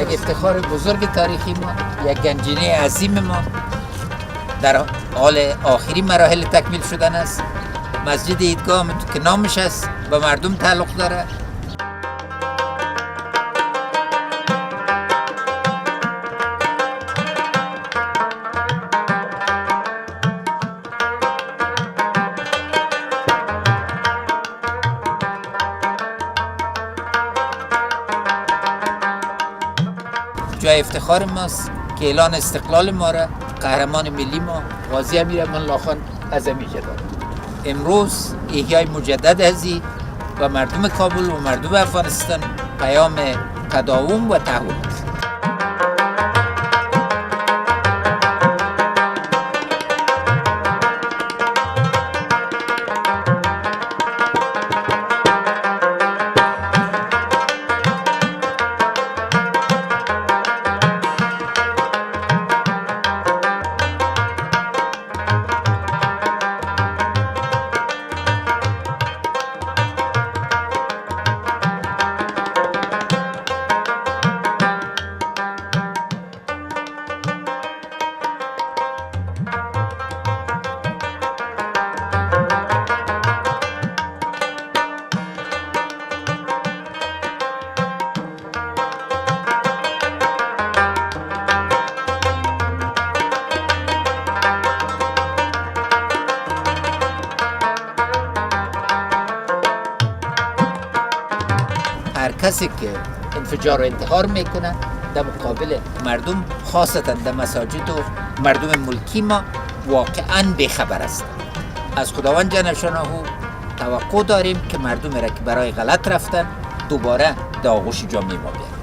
یک افتخار بزرگ تاریخی ما، یک گنجینه عظیم ما در حال آخری مراحل تکمیل شدن است. مسجد عیدگاه که نامش است به مردم تعلق داره. جای افتخار ماست که اعلان استقلال ما را قهرمان ملی ما غازی امیرالمؤمنین الله خان اعظمی کرد. امروز احیای مجدد هذی و مردم کابل و مردم افغانستان پیام تداوم و تعهد است. هر کسی که انفجار رو انتحار میکنه در مقابل مردم، خاصتا در مساجد و مردم ملکی ما، واقعا بیخبر است. از خداوند جل شانه توقع داریم که مردم را که برای غلط رفتن دوباره در آغوش جامعه ما بیارن.